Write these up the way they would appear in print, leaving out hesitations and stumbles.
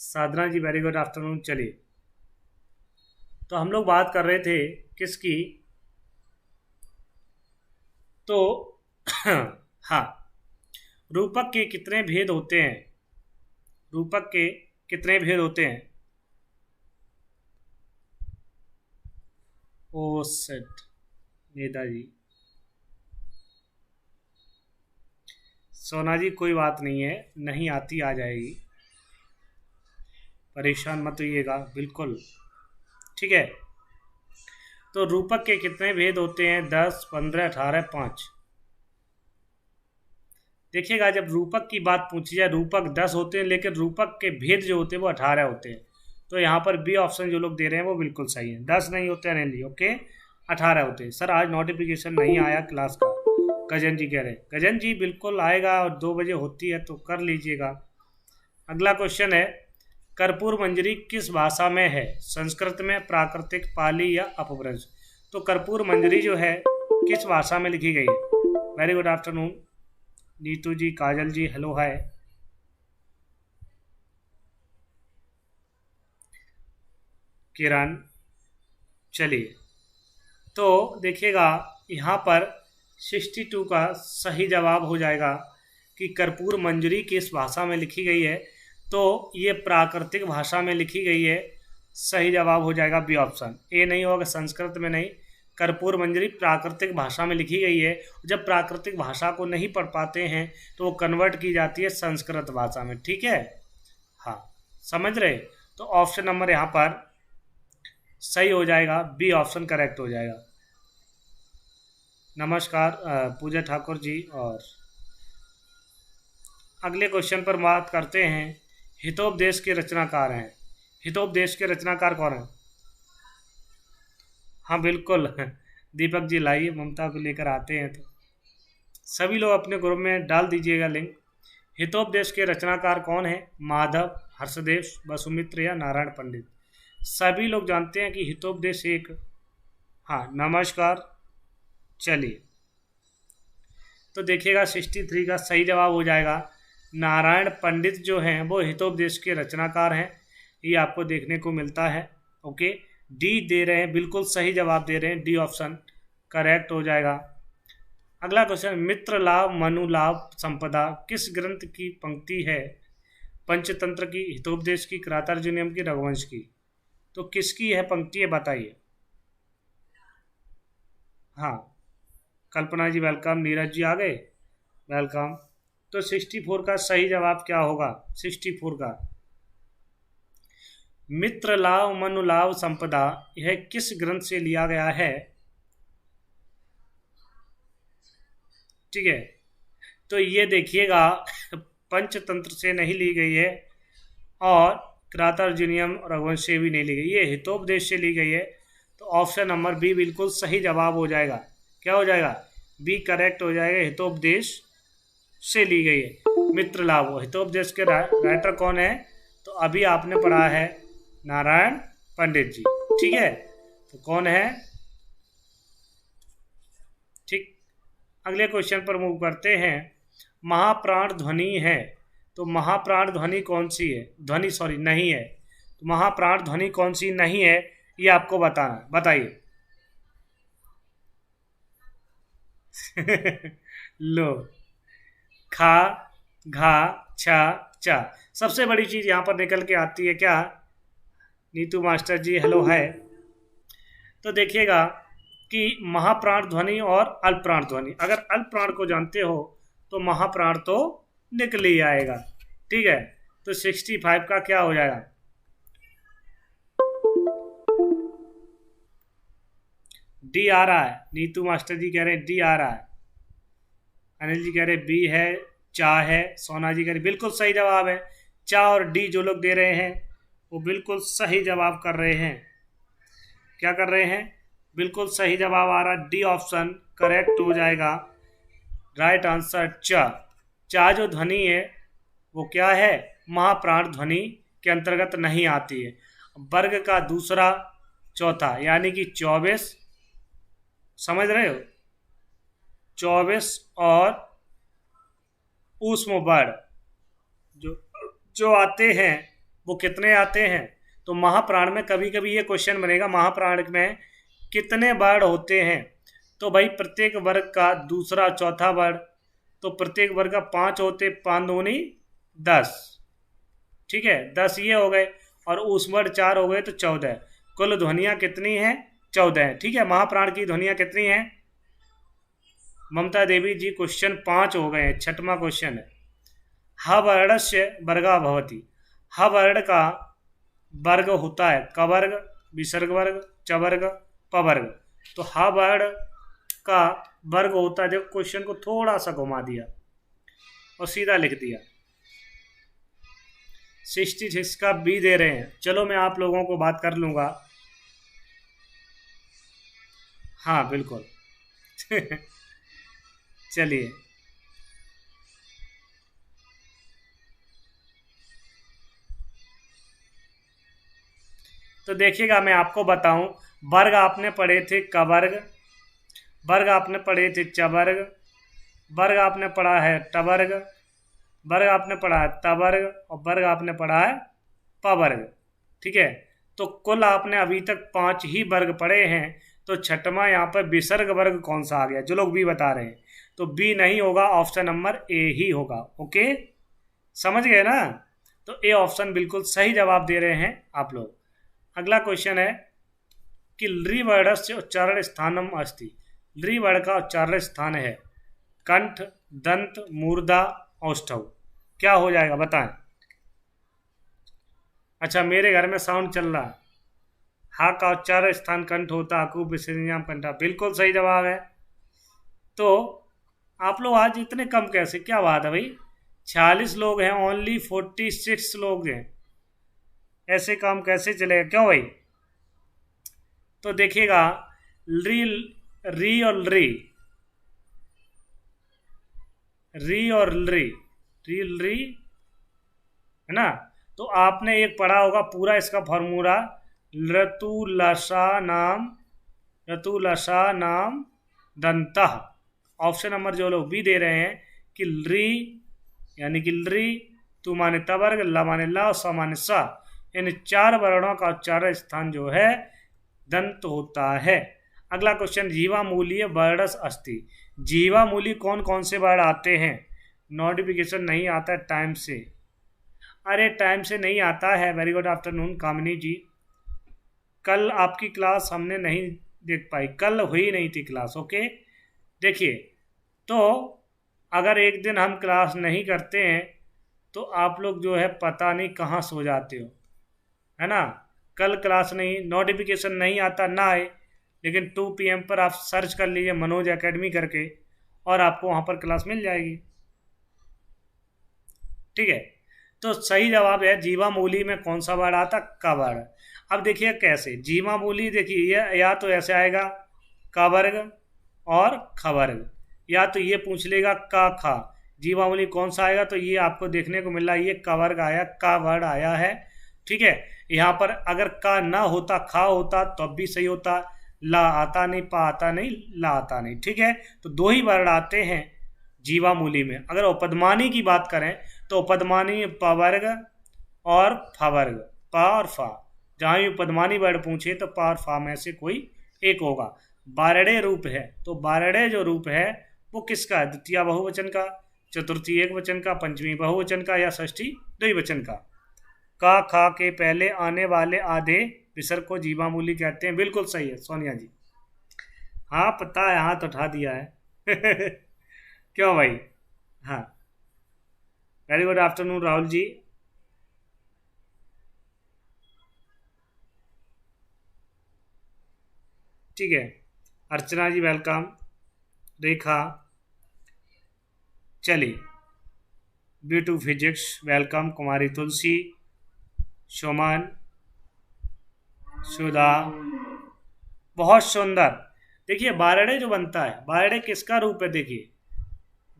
साधना जी very good afternoon. चलिए, तो हम लोग बात कर रहे थे किसकी? तो हाँ, रूपक के कितने भेद होते हैं? रूपक के कितने भेद होते हैं? ओ सेट नेताजी। सोना जी कोई बात नहीं है, नहीं आती आ जाएगी, परेशान मत होइएगा, बिल्कुल ठीक है। तो रूपक के कितने भेद होते हैं? 10, 15, 18, 5। देखिएगा, जब रूपक की बात पूछी जाए, रूपक 10 होते हैं, लेकिन रूपक के भेद जो होते हैं वो 18 होते हैं। तो यहाँ पर बी ऑप्शन जो लोग दे रहे हैं वो बिल्कुल सही है। 10 नहीं होते हैं नहीं, ओके, 18 होते हैं। सर आज नोटिफिकेशन नहीं आया क्लास का, गजन जी कह रहे हैं। गजन जी बिल्कुल आएगा, और 2 बजे होती है तो कर लीजिएगा। अगला क्वेश्चन है, कर्पूर मंजरी किस भाषा में है? संस्कृत में, प्राकृतिक, पाली या अपभ्रंश? तो कर्पूर मंजरी जो है किस भाषा में लिखी गई है? वेरी गुड आफ्टरनून नीतू जी, काजल जी, हेलो हाय। किरण, चलिए, तो देखिएगा यहाँ पर 62 का सही जवाब हो जाएगा कि कर्पूर मंजरी किस भाषा में लिखी गई है। तो ये प्राकृतिक भाषा में लिखी गई है, सही जवाब हो जाएगा बी ऑप्शन। ए नहीं होगा, संस्कृत में नहीं, कर्पूर मंजरी प्राकृतिक भाषा में लिखी गई है। जब प्राकृतिक भाषा को नहीं पढ़ पाते हैं तो वो कन्वर्ट की जाती है संस्कृत भाषा में, ठीक है। हाँ, समझ रहे? तो ऑप्शन नंबर यहाँ पर सही हो जाएगा, बी ऑप्शन करेक्ट हो जाएगा। नमस्कार पूजा ठाकुर जी। और अगले क्वेश्चन पर बात करते हैं, हितोपदेश के रचनाकार हैं। हितोपदेश के रचनाकार कौन है? हाँ बिल्कुल दीपक जी लाइए, ममता को लेकर आते हैं तो सभी लोग अपने ग्रुप में डाल दीजिएगा लिंक। हितोपदेश के रचनाकार कौन है? माधव, हर्षदेव, वसुमित्र या नारायण पंडित? सभी लोग जानते हैं कि हितोपदेश एक, हाँ नमस्कार। चलिए, तो देखिएगा 63 का सही जवाब हो जाएगा। नारायण पंडित जो हैं वो हितोपदेश के रचनाकार हैं, ये आपको देखने को मिलता है। ओके, डी दे रहे हैं, बिल्कुल सही जवाब दे रहे हैं, डी ऑप्शन करेक्ट हो जाएगा। अगला क्वेश्चन, मित्र लाभ मनु लाभ संपदा किस ग्रंथ की पंक्ति है? पंचतंत्र की, हितोपदेश की, किरातार्जुनीयम की, रघुवंश की? तो किसकी है पंक्ति है, बताइए। हाँ, कल्पना जी वेलकम, नीरज जी आ गए, वेलकम। तो 64 का सही जवाब क्या होगा? 64 का, मित्र लाभ मनु लाभ संपदा, यह किस ग्रंथ से लिया गया है? ठीक है, तो ये देखिएगा पंचतंत्र से नहीं ली गई है, और किरातार्जुनीयम रघुवंश से भी नहीं ली गई, ये हितोपदेश से ली गई है। तो ऑप्शन नंबर बी बिल्कुल सही जवाब हो जाएगा। क्या हो जाएगा? बी करेक्ट हो जाएगा, हितोपदेश से ली गई है। मित्र लाभ, हितोपदेश के राइटर कौन है? तो अभी आपने पढ़ा है नारायण पंडित जी, ठीक है। तो कौन है? ठीक, अगले क्वेश्चन पर मूव करते हैं। महाप्राण ध्वनि है, तो महाप्राण ध्वनि कौन सी है? ध्वनि सॉरी नहीं है, तो महाप्राण ध्वनि कौन सी नहीं है, ये आपको बताना है, बताइए लो, खा, घा, छा, चा। सबसे बड़ी चीज यहाँ पर निकल के आती है क्या? नीतू मास्टर जी हेलो है। तो देखिएगा कि महाप्राण ध्वनि और अल्पप्राण ध्वनि, अगर अल्पप्राण को जानते हो तो महाप्राण तो निकल ही आएगा, ठीक है। तो 65 का क्या हो जाएगा? डी आ रहा है, नीतू मास्टर जी कह रहे हैं डी आ रहा है, अनिल जी कह रहे बी है, चा है, सोना जी कह रहे बिल्कुल सही जवाब है। चा और डी जो लोग दे रहे हैं वो बिल्कुल सही जवाब कर रहे हैं। क्या कर रहे हैं? बिल्कुल सही जवाब आ रहा, डी ऑप्शन करेक्ट हो जाएगा, राइट आंसर चा। चा जो ध्वनि है वो क्या है? महाप्राण ध्वनि के अंतर्गत नहीं आती है। वर्ग का दूसरा चौथा यानी कि 24, समझ रहे हो, 24 और ऊष्म वर्ड जो जो आते हैं वो कितने आते हैं? तो महाप्राण में कभी कभी ये क्वेश्चन बनेगा, महाप्राण में कितने वर्ण होते हैं? तो भाई प्रत्येक वर्ग का दूसरा चौथा वर्ण, तो प्रत्येक वर्ग का 5 होते, 5 दूनी 10, ठीक है, 10 ये हो गए, और उस वर्ण 4 हो गए तो 14। कुल ध्वनियाँ कितनी हैं? 14 है, ठीक है। महाप्राण की ध्वनियाँ कितनी हैं ममता देवी जी? क्वेश्चन 5 हो गए हैं, छठवां क्वेश्चन है। ह वर्णस्य वर्गा भवति, ह वर्ण का वर्ग होता है, क वर्ग, विसर्ग वर्ग, च वर्ग, प वर्ग। तो ह वर्ण का वर्ग होता है, देखो क्वेश्चन को थोड़ा सा घुमा दिया और सीधा लिख दिया। 66 का बी दे रहे हैं। चलो मैं आप लोगों को बात कर लूंगा। हाँ बिल्कुल। चलिए, तो देखिएगा मैं आपको बताऊं, वर्ग आपने पढ़े थे क वर्ग, वर्ग आपने पढ़े थे च वर्ग, वर्ग आपने पढ़ा है ट वर्ग, वर्ग आपने पढ़ा है त वर्ग, और वर्ग आपने पढ़ा है प वर्ग, ठीक है। तो कुल आपने अभी तक 5 ही वर्ग पढ़े हैं। तो छठवां यहाँ पर विसर्ग वर्ग कौन सा आ गया? जो लोग बी बता रहे हैं, तो बी नहीं होगा, ऑप्शन नंबर ए ही होगा। ओके, समझ गए ना? तो ए ऑप्शन बिल्कुल सही जवाब दे रहे हैं आप लोग। अगला क्वेश्चन है कि लृ वर्णस्य उच्चारण स्थानम अस्ति, लृ वर्ण का उच्चारण स्थान है कंठ, दंत, मूर्धा, औष्ठव। क्या हो जाएगा बताएं? अच्छा, मेरे घर में साउंड चल रहा है। हा का उच्चारण स्थान कंठ होता, अकूप विसर्जनयाम कंठा, बिल्कुल सही जवाब है। तो आप लोग आज इतने कम कैसे? क्या बात है भाई? 46 लोग हैं, ओनली 46 लोग हैं, ऐसे काम कैसे चलेगा? क्यों भाई? तो देखिएगा, री, री और री, री और री, री री, है ना? तो आपने एक पढ़ा होगा पूरा इसका फॉर्मूला, ऋतुलसा नाम, ऋतुलसा नाम दंतः। ऑप्शन नंबर जो लोग भी दे रहे हैं कि री यानी कि री, तू माने तवर्ग, ला माने ला और सा माने सा, इन 4 वर्णों का उच्चारण स्थान जो है दंत होता है। अगला क्वेश्चन, जीवामूलीय वर्णस अस्ति, जीवामूली कौन कौन से वर्ण आते हैं? नोटिफिकेशन नहीं आता टाइम से। अरे टाइम से नहीं आता है। वेरी गुड आफ्टरनून कामिनी जी। कल आपकी क्लास हमने नहीं देख पाई, कल हुई नहीं थी क्लास। ओके, देखिए, तो अगर एक दिन हम क्लास नहीं करते हैं तो आप लोग जो है पता नहीं कहाँ सो जाते हो, है ना? कल क्लास नहीं, नोटिफिकेशन नहीं आता ना आए, लेकिन 2 PM पर आप सर्च कर लीजिए मनोज एकेडमी करके, और आपको वहाँ पर क्लास मिल जाएगी, ठीक है। तो सही जवाब है जीवामूली में कौन सा वर्ड आता? क वर्ग। अब देखिए कैसे जीवामूली, देखिए या तो ऐसे आएगा क वर्ग और ख वर्ग, या तो ये पूछ लेगा का खा। जीवामूली कौन सा आएगा? तो ये आपको देखने को मिल रहा है, ये क वर्ग आया, का वर्ड आया है, ठीक है। यहाँ पर अगर का ना होता, खा होता तो अब भी सही होता। ला आता नहीं, पा आता नहीं, ला आता नहीं, ठीक है। तो 2 ही वर्ड आते हैं जीवामूली में। अगर उपदमानी की बात करें तो उपदमानी में प वर्ग और फ वर्ग, प और फा, जहाँ भी उपदमानी वर्ड पूछे तो प और फा में से कोई एक होगा। बारड़े रूप है, तो बारड़े जो रूप है वो किसका है? द्वितीय बहुवचन का, चतुर्थी एक वचन का, पंचमी बहुवचन का, या षष्ठी द्विवचन का। का खा के पहले आने वाले आधे विसर्ग को जीवामूली कहते हैं। बिल्कुल सही है सोनिया जी। हाँ पता है, हाथ उठा दिया है। क्यों भाई? हाँ, very good afternoon Rahul ji. ठीक है, अर्चना जी वेलकम, रेखा, चलिए, ब्यूटू फिजिक्स वेलकम, कुमारी तुलसी, सुमन, सुधा, बहुत सुंदर। देखिए बारड़े जो बनता है, बारड़े किसका रूप है? देखिए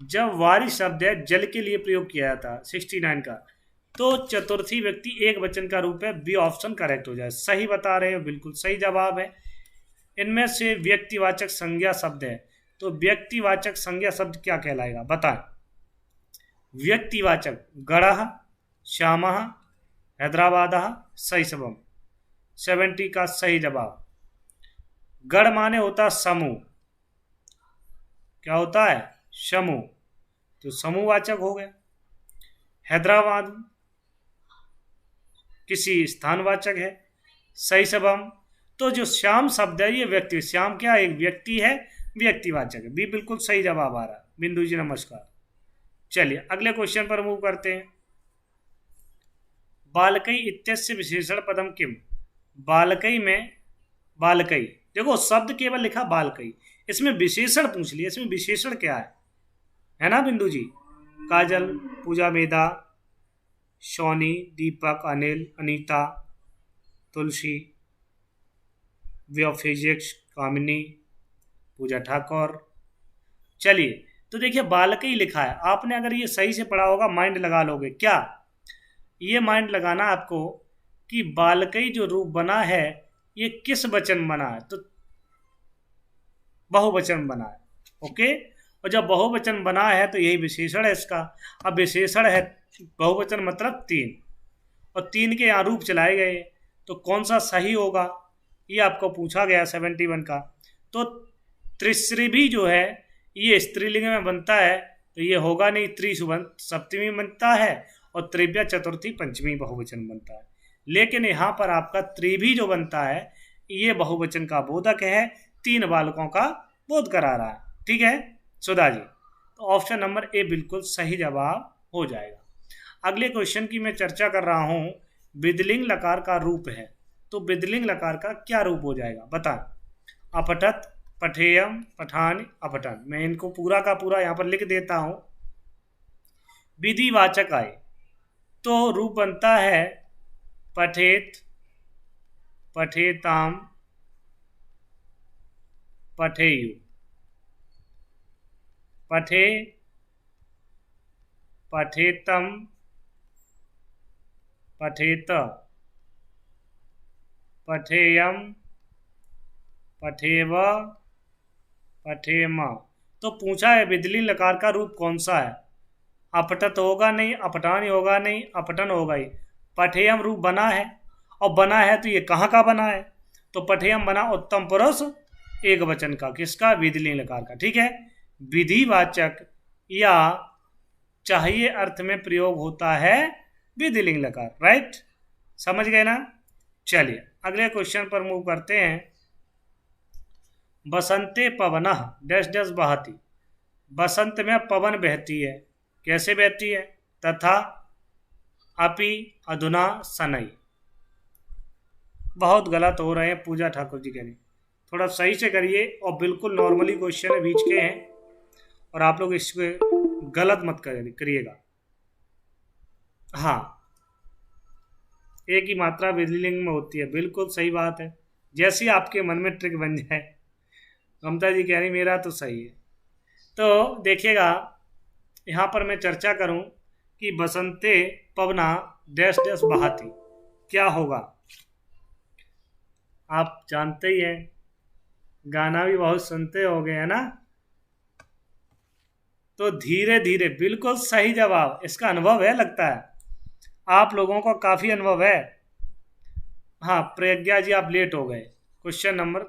जब वारी शब्द है जल के लिए प्रयोग किया जाता 69 का, तो चतुर्थी व्यक्ति एक वचन का रूप है। बी ऑप्शन करेक्ट हो जाए। सही बता रहे हो, बिल्कुल सही जवाब है। इनमें से व्यक्तिवाचक संज्ञा शब्द है, तो व्यक्तिवाचक संज्ञा शब्द क्या कहलाएगा बताएं? व्यक्तिवाचक गणः, श्यामः, हैदराबाद सही सबम, 70 का सही जवाब। गढ़ माने होता समूह, क्या होता है, समूह, तो समूहवाचक हो गया। हैदराबाद किसी स्थानवाचक है, सही सबम। तो जो श्याम शब्द है ये व्यक्ति, श्याम क्या एक व्यक्ति है, व्यक्तिवाचक है, बी बिल्कुल सही जवाब आ रहा है। बिंदु जी नमस्कार। चलिए अगले क्वेश्चन पर मूव करते हैं। बालकई इत्यस्य विशेषण पदम किम। बालकई में, बालकई देखो शब्द केवल लिखा बालकई, इसमें विशेषण पूछ लिया, इसमें विशेषण क्या है ना बिंदु जी। काजल, पूजा मेधा, सोनी, दीपक, अनिल, अनीता, तुलसी, फिजिक्स, कामिनी, पूजा ठाकुर। चलिए तो देखिए बालकई लिखा है, आपने अगर ये सही से पढ़ा होगा माइंड लगा लोगे क्या, ये माइंड लगाना आपको कि बालकई जो रूप बना है ये किस वचन बना है, तो बहुवचन बना है। ओके, और जब बहुवचन बना है तो यही विशेषण है इसका। अब विशेषण है बहुवचन मतलब 3, और 3 के यहाँ रूप चलाए गए, तो कौन सा सही होगा ये आपको पूछा गया 71 का। तो त्रिश्री भी जो है ये स्त्रीलिंग में बनता है, तो ये होगा नहीं, त्रिशुबन सप्तमी बनता है और त्रिव्या चतुर्थी पंचमी बहुवचन बनता है। लेकिन यहाँ पर आपका त्रिभी जो बनता है ये बहुवचन का बोधक है, 3 बालकों का बोध करा रहा है। ठीक है सुधा जी, तो ऑप्शन नंबर ए बिल्कुल सही जवाब हो जाएगा। अगले क्वेश्चन की मैं चर्चा कर रहा हूँ, विदलिंग लकार का रूप है, तो विदलिंग लकार का क्या रूप हो जाएगा बता। अपठत, पठेयम, पठान, अपठन। मैं इनको पूरा का पूरा यहाँ पर लिख देता हूँ। विधिवाचक आए तो रूप बनता है पठेत, पठेताम, पठेयु, पठे, पठेतम, पठेत, पठेयम, पठेव, पठेम। तो पूछा है विदलिंग लकार का रूप कौन सा है, अपठत होगा नहीं, अपठान होगा नहीं, अपठन होगा ही। पठेयम रूप बना है, और बना है तो ये कहाँ का बना है, तो पठेयम बना उत्तम पुरुष एक वचन का, किसका, विदलिंग लकार का। ठीक है, विधिवाचक या चाहिए अर्थ में प्रयोग होता है विधिलिंग लकार, राइट, समझ गए ना। चलिए अगले क्वेश्चन पर मूव करते हैं। बसंते पवनः डैश डैश बहती। बसंत में पवन बहती है, कैसे बहती है, तथा, अपि, अधुना, शनैः। बहुत गलत हो रहे हैं पूजा ठाकुर जी के लिए, थोड़ा सही से करिए, और बिल्कुल नॉर्मली क्वेश्चन है, बीच के हैं, और आप लोग इसको गलत मत करिएगा। हाँ, एक ही मात्रा विधिलिंग में होती है, बिल्कुल सही बात है, जैसी आपके मन में ट्रिक बन जाए। ममता जी कह रही मेरा तो सही है। तो देखिएगा यहाँ पर मैं चर्चा करूँ कि बसंते पवना डैश डैश बहाती क्या होगा, आप जानते ही हैं, गाना भी बहुत सुनते हो गए है ना। तो धीरे धीरे बिल्कुल सही जवाब, इसका अनुभव है लगता है आप लोगों को काफ़ी अनुभव है। हाँ प्रज्ञा जी आप लेट हो गए। क्वेश्चन नंबर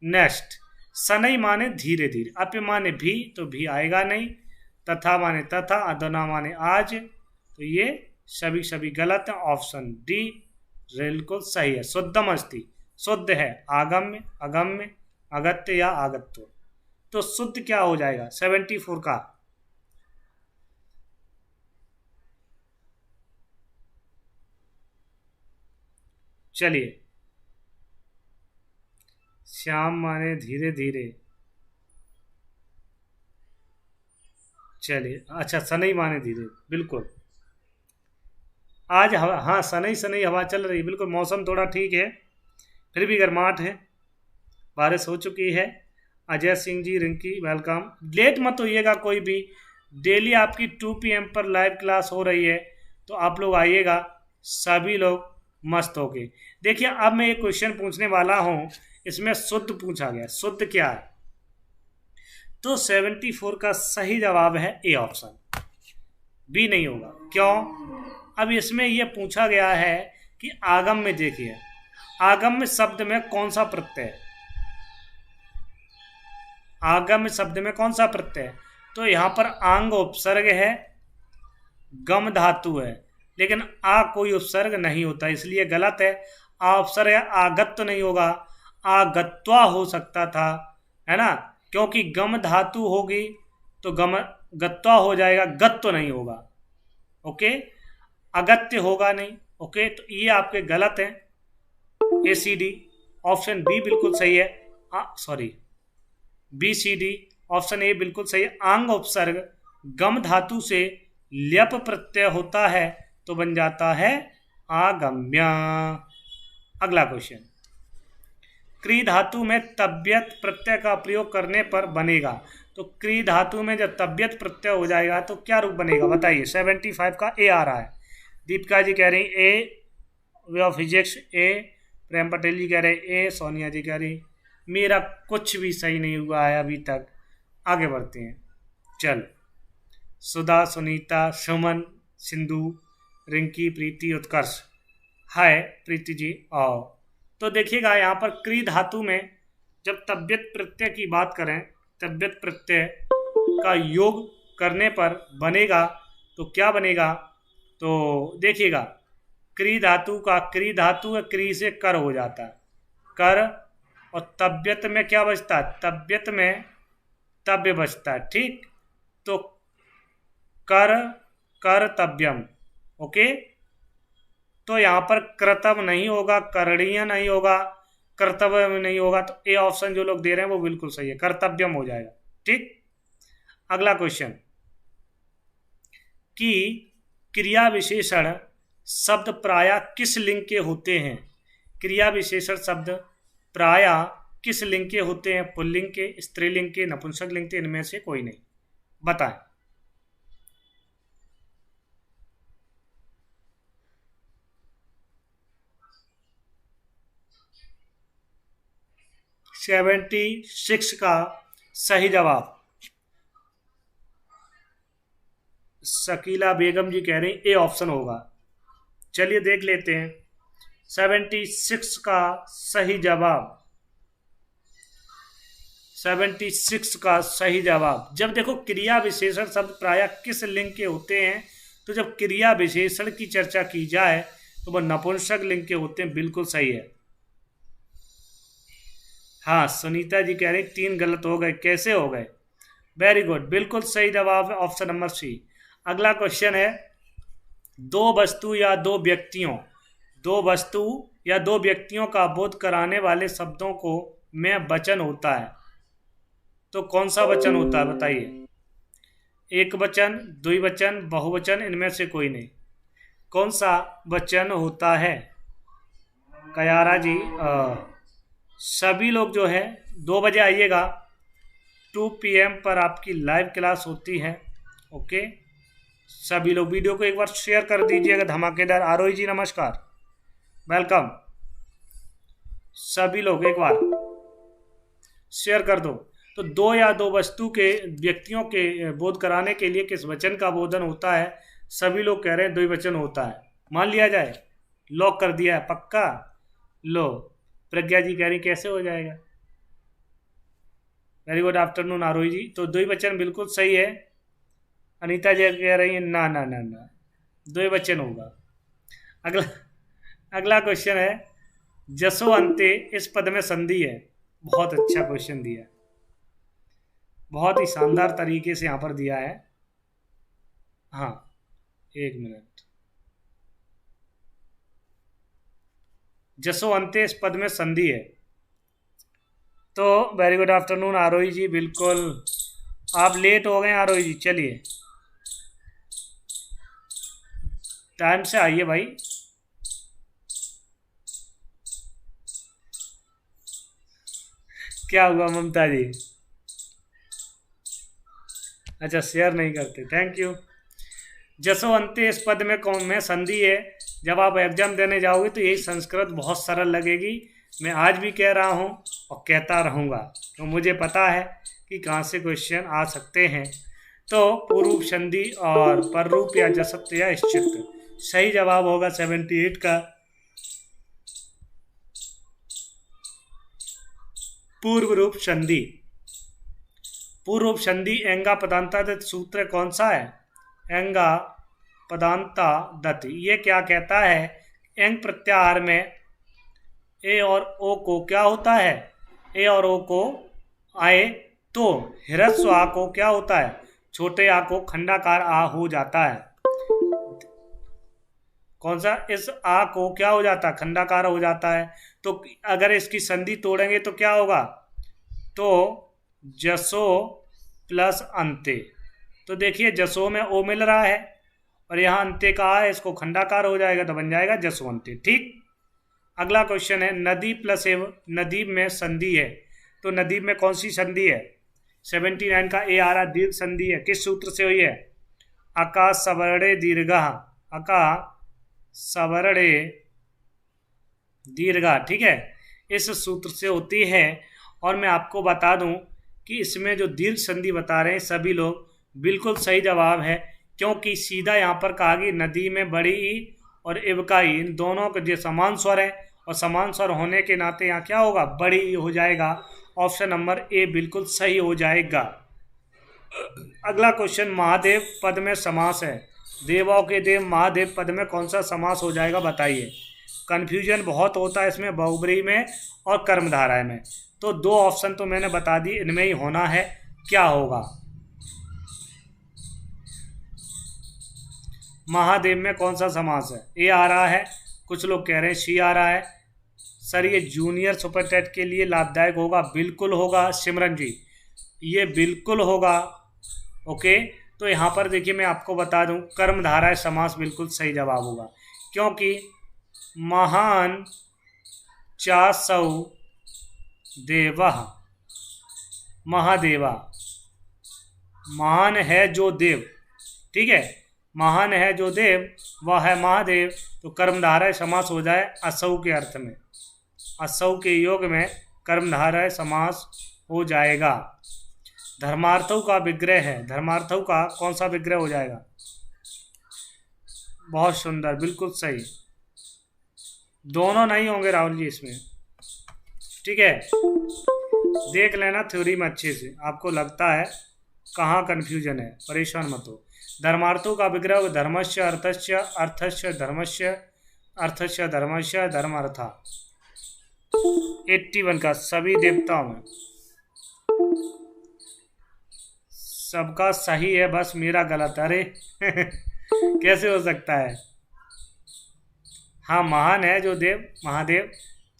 नेक्स्ट, शनैः माने धीरे धीरे, अपि माने भी, तो भी आएगा नहीं, तथा माने तथा, अधुना माने आज, तो ये सभी गलत है। ऑप्शन डी बिल्कुल सही है। शुद्धम अस्ति, शुद्ध है, आगम्य, अगम्य, अगत्य या आगत्य, तो शुद्ध क्या हो जाएगा 74 का। चलिए, श्याम माने धीरे धीरे, चलिए अच्छा शनैः माने धीरे, बिल्कुल आज हवा, हाँ शनैः हवा चल रही, बिल्कुल मौसम थोड़ा ठीक है, फिर भी गर्माहट है, बारिश हो चुकी है। अजय सिंह जी, रिंकी वेलकम, लेट मत होइएगा कोई भी, डेली आपकी 2 PM पर लाइव क्लास हो रही है, तो आप लोग आइएगा सभी लोग मस्त होके। देखिए अब मैं एक क्वेश्चन पूछने वाला हूँ, इसमें शुद्ध पूछा गया, शुद्ध क्या है, तो 74 का सही जवाब है ए ऑप्शन, बी नहीं होगा। क्यों, अब इसमें यह पूछा गया है कि आगम में देखिए, आगम शब्द में कौन सा प्रत्यय है, आगम शब्द में कौन सा प्रत्यय है? तो यहाँ पर आंग उपसर्ग है, गम धातु है, लेकिन आ कोई उपसर्ग नहीं होता, इसलिए गलत है। आ उपसर्ग है, आगत्व नहीं होगा, आगत्वा हो सकता था, है ना, क्योंकि गम धातु होगी तो गम गत्वा हो जाएगा, गत्व नहीं होगा। ओके, अगत्य होगा नहीं। ओके, तो ये आपके गलत हैं। ACD ऑप्शन बी बिल्कुल सही है। सॉरी, BCD ऑप्शन ए बिल्कुल सही है। आंग उपसर्ग गम धातु से ल्यप प्रत्यय होता है तो बन जाता है आगम्य। अगला क्वेश्चन, क्री धातु में तब्यत प्रत्यय का प्रयोग करने पर बनेगा, तो क्री धातु में जब तब्यत प्रत्यय हो जाएगा तो क्या रूप बनेगा बताइए। 75 का ए आ रहा है। दीपिका जी कह रही ए, वे ऑफ फिजिक्स ए, प्रेम पटेल जी कह रहे ए, सोनिया जी कह रही मेरा कुछ भी सही नहीं हुआ है अभी तक। आगे बढ़ते हैं, चल, सुधा, सुनीता, सुमन, सिंधु, रिंकी, प्रीति, उत्कर्ष। हाय प्रीति जी, आओ। तो देखिएगा यहाँ पर क्री धातु में जब तब्यत प्रत्यय की बात करें, तब्यत प्रत्यय का योग करने पर बनेगा तो क्या बनेगा, तो देखिएगा क्री धातु का, क्री धातु है, क्री से कर हो जाता है, कर, और तब्यत में क्या बचता है, तब्यत में तब्य बचता है। ठीक, तो कर, कर्तव्यम। ओके, तो यहाँ पर कर्तव्य नहीं होगा, करणीय नहीं होगा, कर्तव्य नहीं होगा, तो ए ऑप्शन जो लोग दे रहे हैं वो बिल्कुल सही है, कर्तव्यम हो जाएगा। ठीक, अगला क्वेश्चन, कि क्रिया विशेषण शब्द प्रायः किस लिंग के होते हैं? क्रिया विशेषण शब्द प्रायः किस लिंग के होते हैं? पुल्लिंग के, स्त्रीलिंग के, नपुंसक लिंग के, इनमें से कोई नहीं, बताएं। सेवेंटी 76 का सही जवाब शकीला बेगम जी कह रही ए ऑप्शन होगा। चलिए देख लेते हैं 76 का सही जवाब, 76 का सही जवाब। जब देखो क्रिया विशेषण शब्द प्रायः किस लिंग के होते हैं, तो जब क्रिया विशेषण की चर्चा की जाए तो वह नपुंसक लिंग के होते हैं, बिल्कुल सही है। हाँ, सुनीता जी कह रही 3 गलत हो गए, कैसे हो गए? वेरी गुड, बिल्कुल सही जवाब है ऑप्शन नंबर सी। अगला क्वेश्चन है, दो वस्तु या दो व्यक्तियों का बोध कराने वाले शब्दों को में वचन होता है, तो कौन सा वचन होता है बताइए। एक वचन, द्विवचन, बहुवचन, इनमें से कोई नहीं, कौन सा वचन होता है? कयारा जी, सभी लोग जो है 2 बजे आइएगा, 2 PM पर आपकी लाइव क्लास होती है। ओके, सभी लोग वीडियो को एक बार शेयर कर दीजिएगा धमाकेदार। आरोही जी नमस्कार, वेलकम। सभी लोग एक बार शेयर कर दो। तो 2 या 2 वस्तु के व्यक्तियों के बोध कराने के लिए किस वचन का बोधन होता है? सभी लोग कह रहे हैं द्विवचन होता है, मान लिया जाए, लॉक कर दिया है, पक्का। लो, प्रज्ञा जी कह रही कैसे हो जाएगा। वेरी गुड आफ्टरनून आरोही जी, तो द्विवचन बिल्कुल सही है। अनीता जी कह रही है ना ना ना ना, द्विवचन होगा। अगला क्वेश्चन है, जसो अंते इस पद में संधि है। बहुत अच्छा क्वेश्चन दिया, बहुत ही शानदार तरीके से यहाँ पर दिया है। हाँ, 1 मिनट, जसो अंते इस पद में संधि है, तो वेरी गुड आफ्टरनून आरोही जी, बिल्कुल आप लेट हो गए आरोही जी, चलिए टाइम से आइए भाई। क्या हुआ ममता जी? अच्छा, शेयर नहीं करते, थैंक यू। जसो अंते इस पद में कौन में संधि है। जब आप एग्जाम देने जाओगे तो यही संस्कृत बहुत सरल लगेगी। मैं आज भी कह रहा हूँ और कहता रहूँगा, तो मुझे पता है कि कहाँ से क्वेश्चन आ सकते हैं। तो पूर्व संधि और पररूप या जसत्व या इश्चित, सही जवाब होगा 78 का पूर्व रूप संधि। पूर्व रूप संधि एंगा पदांता दत्त सूत्र कौन सा है? एंगा पदांता दत्त। ये क्या कहता है? एंग प्रत्याहार में ए और ओ को क्या होता है? ए और ओ को आए तो ह्रस्व आ को क्या होता है? छोटे आ को खंडाकार आ हो जाता है। कौन सा? इस आ को क्या हो जाता है? खंडाकार हो जाता है। तो अगर इसकी संधि तोड़ेंगे तो क्या होगा? तो जसो प्लस अंत्य। तो देखिए जसो में ओ मिल रहा है और यहाँ अंत्य का आ है, इसको खंडाकार हो जाएगा तो बन जाएगा जसवंती। ठीक। अगला क्वेश्चन है नदी प्लस एव। नदीब में संधि है तो नदीब में कौन सी संधि है? 79 का ए आ रहा दीर्घ संधि है। किस सूत्र से हुई है? अका सवर्णे दीर्घ। अका सवर्णे दीर्घ। ठीक है, इस सूत्र से होती है। और मैं आपको बता दूं कि इसमें जो दीर्घ संधि बता रहे हैं सभी लोग बिल्कुल सही जवाब है, क्योंकि सीधा यहाँ पर कहा कि नदी में बड़ी ई और इब का ई, इन दोनों के जो समान स्वर है और समान स्वर होने के नाते यहाँ क्या होगा? बड़ी ई हो जाएगा। ऑप्शन नंबर ए बिल्कुल सही हो जाएगा। अगला क्वेश्चन महादेव पद में समास है। देवों के देव महादेव पद में कौन सा समास हो जाएगा बताइए। कन्फ्यूजन बहुत होता है इसमें बहुब्रीहि में और कर्मधारय में। तो दो ऑप्शन तो मैंने बता दी, इनमें ही होना है। क्या होगा? महादेव में कौन सा समास है? ए आ रहा है, कुछ लोग कह रहे हैं सी आ रहा है। सर ये जूनियर सुपर टेट के लिए लाभदायक होगा। बिल्कुल होगा सिमरन जी, ये बिल्कुल होगा। ओके, तो यहाँ पर देखिए मैं आपको बता दूं कर्मधारय समास बिल्कुल सही जवाब होगा, क्योंकि महान चासौ देवः। महादेवा, महान है जो देव। ठीक है, महान है जो देव वह है महादेव। तो कर्मधारय समास हो जाए असौ के अर्थ में, असौ के योग में कर्मधारय समास हो जाएगा। धर्मार्थों का विग्रह है, धर्मार्थों का कौन सा विग्रह हो जाएगा? बहुत सुंदर, बिल्कुल सही। दोनों नहीं होंगे राहुल जी इसमें। ठीक है, देख लेना थ्योरी में अच्छे से, आपको लगता है कहाँ कन्फ्यूजन है, परेशान मत हो। धर्मार्थों का विग्रह धर्मस्य अर्थस्य, अर्थस्य धर्मस्य, अर्थस्य धर्मस्य, धर्मार्था। 81 का सभी देवताओं में सबका सही है, बस मेरा गलत। अरे कैसे हो सकता है? हाँ, महान है जो देव महादेव,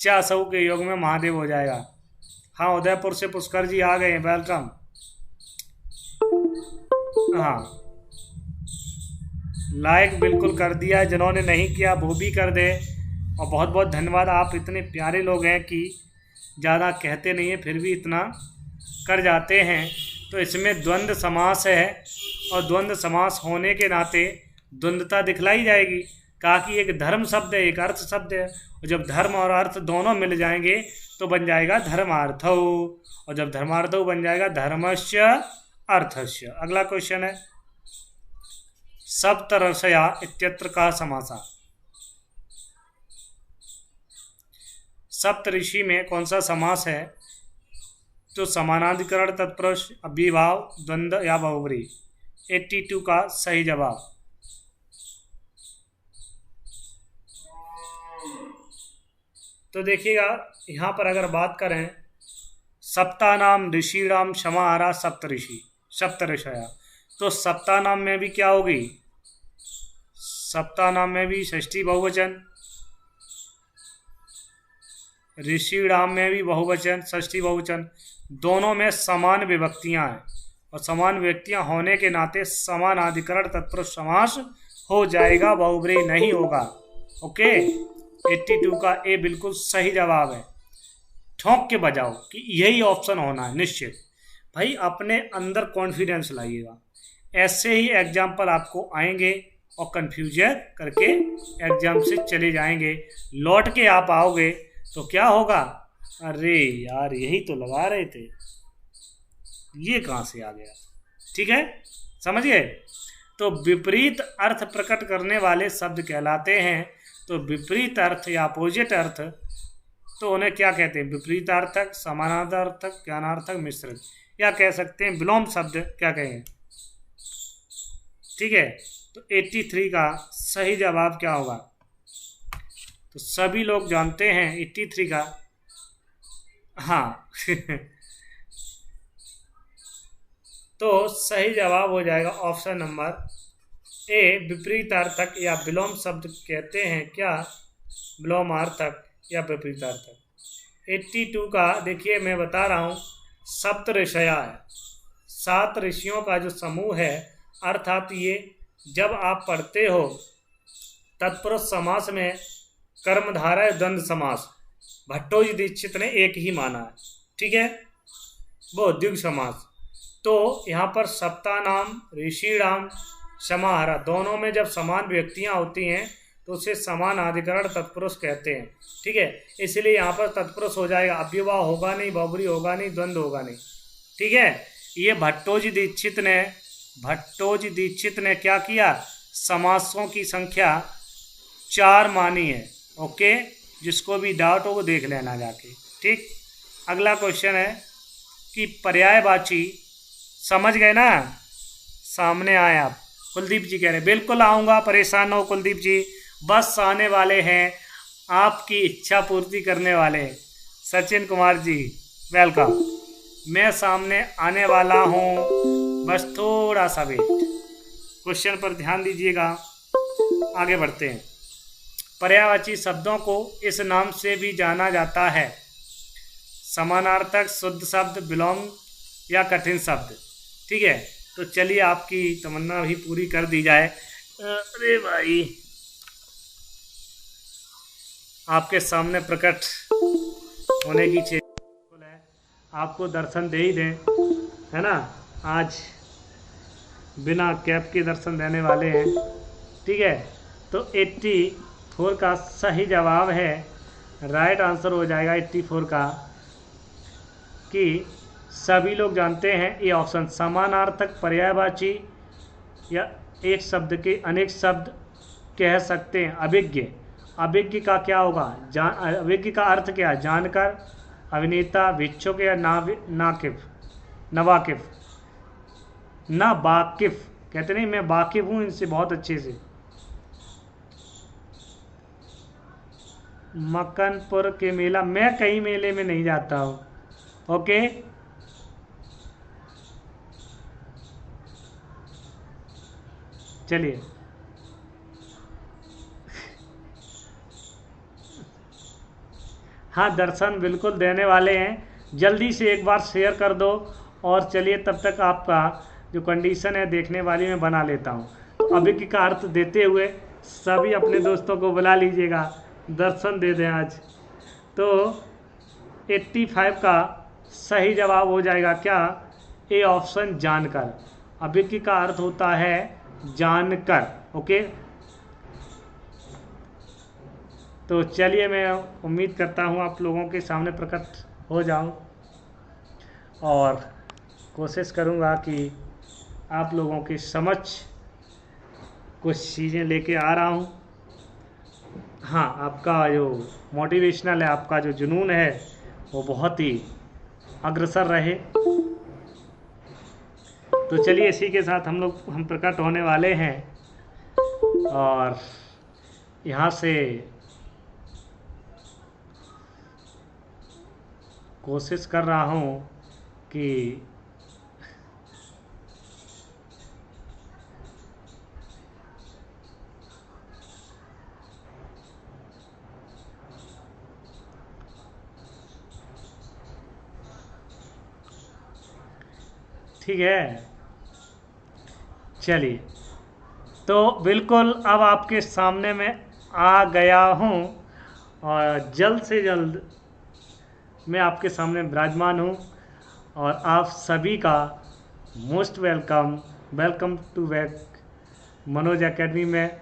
चासौ के योग में महादेव हो जाएगा। हाँ, उदयपुर से पुष्कर जी आ गए हैं, वेलकम। हाँ, लाइक बिल्कुल कर दिया, जिन्होंने नहीं किया वो भी कर दे। और बहुत बहुत धन्यवाद, आप इतने प्यारे लोग हैं कि ज़्यादा कहते नहीं हैं फिर भी इतना कर जाते हैं। तो इसमें द्वंद्व समास है और द्वंद्व समास होने के नाते द्वंद्वता दिखलाई जाएगी। कहा कि एक धर्म शब्द है, एक अर्थ शब्द है, और जब धर्म और अर्थ दोनों मिल जाएंगे तो बन जाएगा धर्मार्थौ, और जब धर्मार्थौ बन जाएगा धर्मस्य अर्थस्य। अगला क्वेश्चन है सप्तऋषया इत्यत्र का समासा। सप्तऋषि में कौन सा समास है? तो समानाधिकरण, तत्पुरुष, अभिभाव, द्वंद्व या बहुब्रीहि। 82 का सही जवाब। तो देखिएगा यहाँ पर अगर बात करें सप्तानाम ऋषिणाम समाहारा सप्तऋषि, सप्तऋषया, तो सप्तानाम में भी क्या होगी? सप्तानाम में भी षष्ठी बहुवचन, ऋषिणाम में भी बहुवचन षष्ठी बहुवचन, दोनों में समान विभक्तियां हैं, और समान विभक्तियां होने के नाते समानाधिकरण तत्पुरुष समास हो जाएगा, बहुब्रीहि नहीं होगा। ओके, 82 का ए बिल्कुल सही जवाब है। ठोंक के बजाओ कि यही ऑप्शन होना है निश्चित। भाई अपने अंदर कॉन्फिडेंस लाइएगा, ऐसे ही एग्जाम्पल आपको आएंगे और कन्फ्यूजन करके एग्जाम से चले जाएंगे। लौट के आप आओगे तो क्या होगा? अरे यार यही तो लगा रहे थे, ये कहाँ से आ गया? ठीक है, समझ गए? तो विपरीत अर्थ प्रकट करने वाले शब्द कहलाते हैं। तो विपरीत अर्थ या अपोजिट अर्थ, तो उन्हें क्या कहते हैं? विपरीतार्थक, समानार्थक, ज्ञानार्थक, मिश्रित, या कह सकते हैं विलोम शब्द क्या कहें। ठीक है, तो 83 का सही जवाब क्या होगा? तो सभी लोग जानते हैं 83 का, हाँ तो सही जवाब हो जाएगा ऑप्शन नंबर ए, विपरीतार्थक या विलोम शब्द कहते हैं क्या? विलोमार्थक या विपरीतार्थक। 82 का देखिए मैं बता रहा हूँ, सप्त ऋषया है, 7 ऋषियों का जो समूह है, अर्थात ये जब आप पढ़ते हो तत्पुरुष समास में कर्मधारय द्वंद्व समास, भट्टोजी दीक्षित ने एक ही माना है। ठीक है, वो द्विग समास। तो यहाँ पर सप्तानाम, ऋषिणाम, समाहारा, दोनों में जब समान व्यक्तियाँ होती हैं तो उसे समान अधिकरण तत्पुरुष कहते हैं। ठीक है, इसलिए यहाँ पर तत्पुरुष हो जाएगा, अव्ययवाह होगा नहीं, बहुब्री होगा नहीं, द्वंद्व होगा नहीं। ठीक है, ये भट्टोजी दीक्षित ने क्या किया? समासों की संख्या 4 मानी है। ओके, जिसको भी डाउट हो वो देख लेना जाके। ठीक, अगला क्वेश्चन है कि पर्यायवाची, समझ गए ना? सामने आए आप। कुलदीप जी कह रहे बिल्कुल आऊँगा, परेशान हो कुलदीप जी, बस आने वाले हैं, आपकी इच्छा पूर्ति करने वाले। सचिन कुमार जी वेलकम, मैं सामने आने वाला हूँ, बस थोड़ा सा वेट। क्वेश्चन पर ध्यान दीजिएगा, आगे बढ़ते हैं। पर्यायवाची शब्दों को इस नाम से भी जाना जाता है: समानार्थक, शुद्ध शब्द, विलोम या कठिन शब्द। ठीक है, तो चलिए आपकी तमन्ना भी पूरी कर दी जाए। अरे भाई, आपके सामने प्रकट होने की चेष्टा है, आपको दर्शन दे ही दें, है ना? आज बिना कैप के दर्शन देने वाले हैं। ठीक है, तो 84 का सही जवाब है, राइट आंसर हो जाएगा 84 का, कि सभी लोग जानते हैं ये ऑप्शन। समानार्थक, पर्यायवाची या एक शब्द के अनेक शब्द कह सकते हैं। अभिज्ञ, अभिज्ञ का क्या होगा? अभिज्ञ का अर्थ क्या है? जानकर, अभिनेता, भिक्षुक या नाकिफ, नवाकिफ, ना वाकिफ कहते नहीं, मैं वाकिफ हूँ इनसे बहुत अच्छे से। मक्कनपुर के मेला, मैं कहीं मेले में नहीं जाता हूँ। ओके, चलिए हाँ, दर्शन बिल्कुल देने वाले हैं, जल्दी से एक बार शेयर कर दो। और चलिए तब तक आपका जो कंडीशन है देखने वाली मैं बना लेता हूँ। तो अभिज्ञ का अर्थ देते हुए सभी अपने दोस्तों को बुला लीजिएगा, दर्शन दे दें आज। तो 85 का सही जवाब हो जाएगा क्या? ए ऑप्शन, जानकर। अभिज्ञ का अर्थ होता है जानकर। ओके, तो चलिए मैं उम्मीद करता हूँ आप लोगों के सामने प्रकट हो जाऊँ और कोशिश करूँगा कि आप लोगों के समक्ष कुछ चीज़ें लेके आ रहा हूँ। हाँ, आपका जो मोटिवेशनल है, आपका जो जुनून है वो बहुत ही अग्रसर रहे। तो चलिए इसी के साथ हम प्रकट होने वाले हैं और यहाँ से कोशिश कर रहा हूँ कि ठीक है। चलिए, तो बिल्कुल अब आपके सामने मैं आ गया हूँ और जल्द से जल्द मैं आपके सामने विराजमान हूँ और आप सभी का most welcome to back Manoj academy में।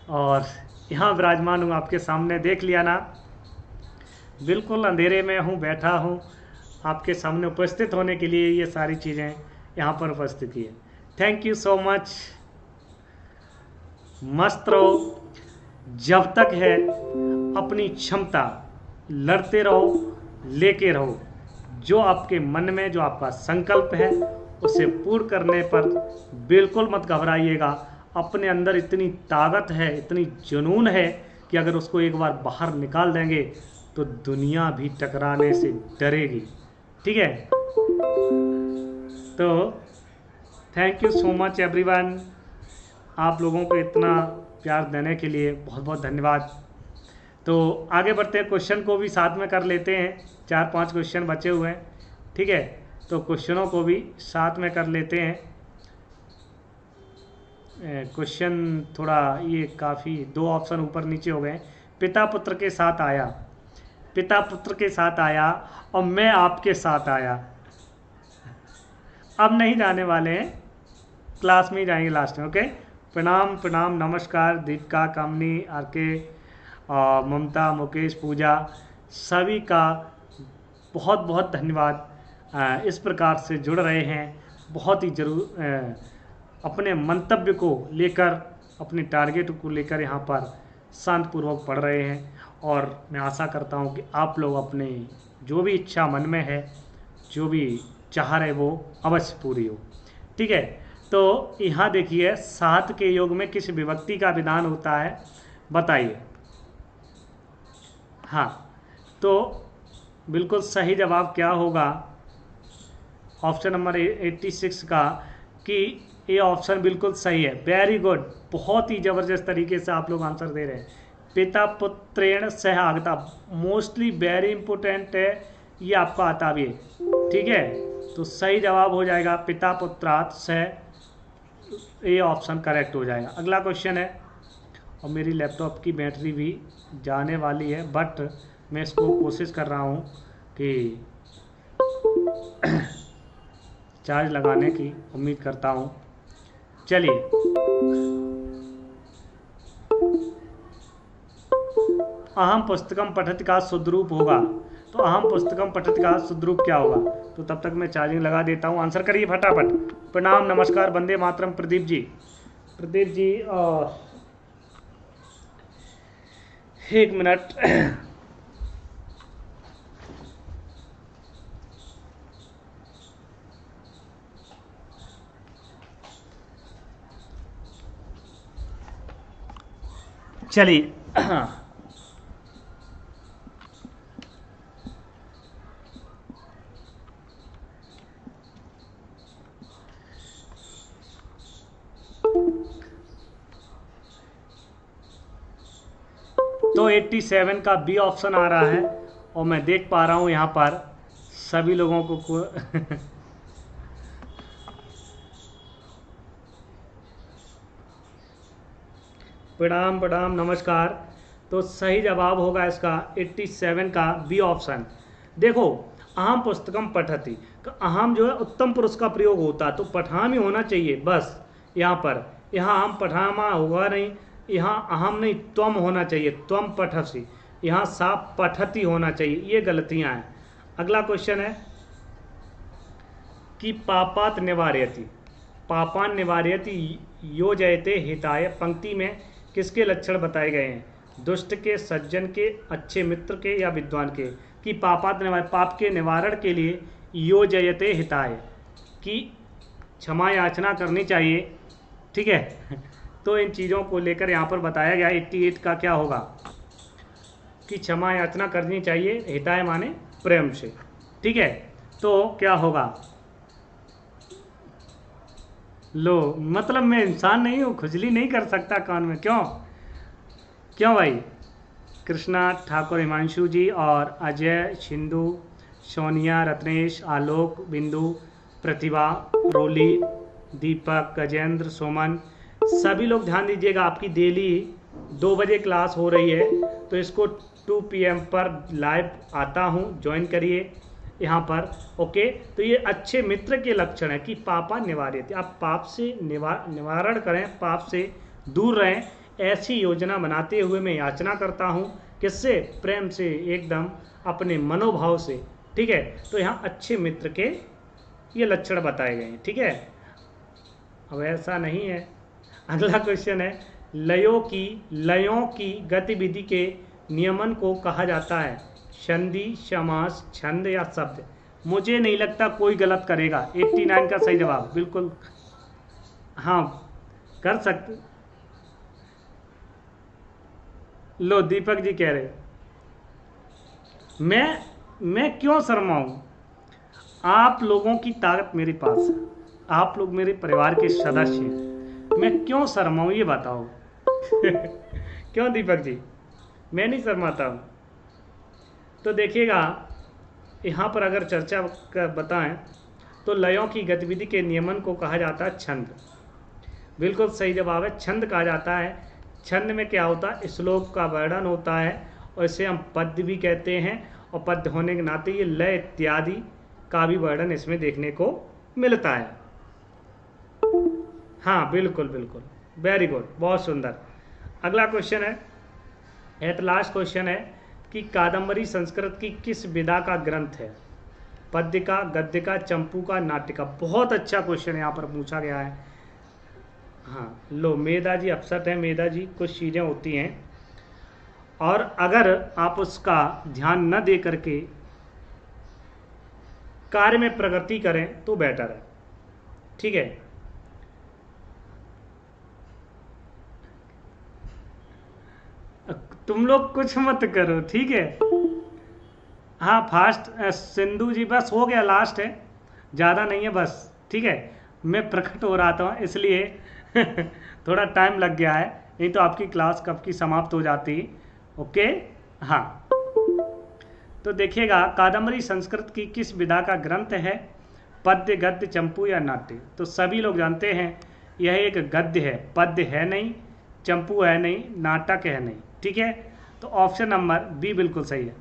और यहाँ विराजमान हूँ आपके सामने, देख लिया ना, बिल्कुल अंधेरे में हूँ, बैठा हूँ आपके सामने उपस्थित होने के लिए। ये सारी चीज़ें यहाँ पर उपस्थित है। Thank you so much. मस्त रहो, जब तक है अपनी क्षमता लड़ते रहो, लेके रहो। जो आपके मन में जो आपका संकल्प है उसे पूर्ण करने पर बिल्कुल मत घबराइएगा। अपने अंदर इतनी ताकत है, इतनी जुनून है कि अगर उसको एक बार बाहर निकाल देंगे तो दुनिया भी टकराने से डरेगी। ठीक है, तो thank you so much everyone, आप लोगों को इतना प्यार देने के लिए बहुत बहुत धन्यवाद। तो आगे बढ़ते हैं, क्वेश्चन को भी साथ में कर लेते हैं, 4-5 क्वेश्चन बचे हुए हैं। ठीक है, तो क्वेश्चनों को भी साथ में कर लेते हैं। क्वेश्चन थोड़ा ये काफ़ी 2 ऑप्शन ऊपर नीचे हो गए। पिता पुत्र के साथ आया, पिता पुत्र के साथ आया और मैं आपके साथ आया। अब नहीं जाने वाले हैं, क्लास में ही जाएंगे लास्ट में। ओके, प्रणाम प्रणाम, नमस्कार दीपिका, कामनी, आरके, ममता, मुकेश, पूजा, सभी का बहुत बहुत धन्यवाद। इस प्रकार से जुड़ रहे हैं, बहुत ही जरूर अपने मंतव्य को लेकर, अपने टारगेट को लेकर यहाँ पर शांतपूर्वक पढ़ रहे हैं। और मैं आशा करता हूँ कि आप लोग अपने जो भी इच्छा मन में है, जो भी चाह रहे वो अवश्य पूरी हो। ठीक है, तो यहाँ देखिए, सात के योग में किस विभक्ति का विधान होता है, बताइए। हाँ, तो बिल्कुल सही जवाब क्या होगा, ऑप्शन नंबर 86 का, कि ये ऑप्शन बिल्कुल सही है। वेरी गुड, बहुत ही ज़बरदस्त तरीके से आप लोग आंसर दे रहे हैं। पिता पुत्रेण सह आगता, मोस्टली वेरी इंपॉर्टेंट है, ये आपका आता भी है। ठीक है, तो सही जवाब हो जाएगा पिता पुत्रात् सह, ये ऑप्शन करेक्ट हो जाएगा। अगला क्वेश्चन है, और मेरी लैपटॉप की बैटरी भी जाने वाली है, बट मैं इसको कोशिश कर रहा हूँ कि चार्ज लगाने की उम्मीद करता हूँ। चलिए, अहम पुस्तकम पठति का शुद्धरूप होगा, तो अहम पुस्तकम पठति का शुद्धरूप क्या होगा? तो तब तक मैं चार्जिंग लगा देता हूँ, आंसर करिए फटाफट। प्रणाम, नमस्कार, वंदे मातरम, प्रदीप जी। प्रदीप जी, 1 मिनट। चलिए, तो 87 का बी ऑप्शन आ रहा है, और मैं देख पा रहा हूँ यहाँ पर सभी लोगों को प्रणाम प्रणाम, नमस्कार। तो सही जवाब होगा इसका 87 का बी ऑप्शन। देखो, अहम पुस्तकम पठति, अहम जो है उत्तम पुरुष का प्रयोग होता है, तो पठाम ही होना चाहिए बस। यहाँ पर अहम पठामा होगा नहीं, यहाँ अहम नहीं, त्वम होना चाहिए, त्वम पठसि। यहाँ साफ पठति होना चाहिए, ये गलतियाँ हैं। अगला क्वेश्चन है कि पापात निवार्यति, पापान निवार्यति योजयते हिताय, पंक्ति में किसके लक्षण बताए गए हैं? दुष्ट के, सज्जन के, अच्छे मित्र के, या विद्वान के? कि पापात निवार, पाप के निवारण के लिए योजयते हिताय, कि क्षमा याचना करनी चाहिए। ठीक है, तो इन चीज़ों को लेकर यहाँ पर बताया गया 88 का क्या होगा, कि क्षमा याचना करनी चाहिए, हिताय माने प्रेम से। ठीक है, तो क्या होगा? लो, मतलब मैं इंसान नहीं हूँ, खुजली नहीं कर सकता कान में, क्यों क्यों भाई? कृष्णा, ठाकुर हिमांशु जी, और अजय, सिंधु, सोनिया, रत्नेश, आलोक, बिंदु, प्रतिभा, रोली, दीपक, गजेंद्र, सोमन, सभी लोग ध्यान दीजिएगा। आपकी डेली 2 बजे क्लास हो रही है, तो इसको 2 PM पर लाइव आता हूँ, ज्वाइन करिए यहाँ पर। ओके, तो ये अच्छे मित्र के लक्षण है कि पापा निवार्यते, आप पाप से निवारण करें, पाप से दूर रहें, ऐसी योजना बनाते हुए मैं याचना करता हूँ। किससे? प्रेम से, एकदम अपने मनोभाव से। ठीक है, तो यहाँ अच्छे मित्र के ये लक्षण बताए गए हैं। ठीक है, अब ऐसा नहीं है। अगला क्वेश्चन है लयों की गतिविधि के नियमन को कहा जाता है? संधि, समास, छंद या शब्द? मुझे नहीं लगता कोई गलत करेगा। 89 का सही जवाब बिल्कुल। हाँ, कर सकते। लो, दीपक जी कह रहे मैं क्यों शर्माऊं? आप लोगों की ताकत मेरे पास है, आप लोग मेरे परिवार के सदस्य हैं, मैं क्यों शर्माऊं ये बताओ। क्यों दीपक जी, मैं नहीं शर्माता हूँ। तो देखिएगा, यहाँ पर अगर चर्चा बताएं तो लयों की गतिविधि के नियमन को कहा जाता है छंद। बिल्कुल सही जवाब है, छंद कहा जाता है। छंद में क्या होता है? श्लोक का वर्णन होता है और इसे हम पद्य भी कहते हैं, और पद्य होने के नाते ये लय इत्यादि का भी वर्णन इसमें देखने को मिलता है। हाँ बिल्कुल बिल्कुल, वेरी गुड, बहुत सुंदर। अगला क्वेश्चन है, एट लास्ट क्वेश्चन है कि कादम्बरी संस्कृत की किस विधा का ग्रंथ है? पद्य का, गद्य का, चंपू का, नाट्य का? बहुत अच्छा क्वेश्चन यहाँ पर पूछा गया है। हाँ लो, मेधा जी अपसेट है। मेधा जी, कुछ चीज़ें होती हैं और अगर आप उसका ध्यान न दे करके कार्य में प्रगति करें तो बेटर है, ठीक है। तुम लोग कुछ मत करो, ठीक है। हाँ फास्ट, सिंधु जी बस हो गया, लास्ट है, ज़्यादा नहीं है बस, ठीक है। मैं प्रकट हो रहा था इसलिए थोड़ा टाइम लग गया है, नहीं तो आपकी क्लास कब की समाप्त हो जाती। ओके, हाँ। तो देखिएगा, कादम्बरी संस्कृत की किस विधा का ग्रंथ है? पद्य, गद्य, चंपू या नाट्य? तो सभी लोग जानते हैं यह एक गद्य है, पद्य है नहीं, चंपू है नहीं, नाटक है नहीं, ठीक है। तो ऑप्शन नंबर बी बिल्कुल सही है।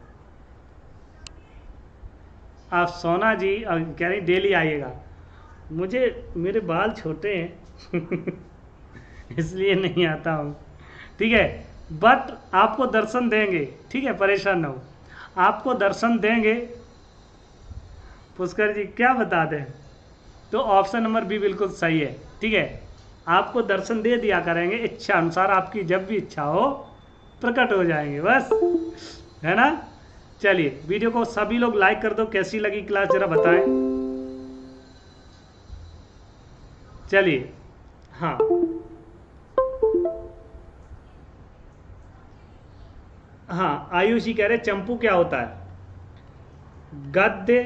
आप सोना जी कह रही डेली आइएगा, मुझे मेरे बाल छोटे हैं इसलिए नहीं आता हूँ, ठीक है। बट आपको दर्शन देंगे, ठीक है, परेशान ना हो, आपको दर्शन देंगे। पुष्कर जी क्या बता दें? तो ऑप्शन नंबर बी बिल्कुल सही है, ठीक है। आपको दर्शन दे दिया करेंगे, इच्छा अनुसार, आपकी जब भी इच्छा हो प्रकट हो जाएंगे, बस, है ना। चलिए, वीडियो को सभी लोग लाइक कर दो। कैसी लगी क्लास जरा बताएं। चलिए, हाँ हाँ, आयुष जी कह रहे चंपू क्या होता है? गद्य,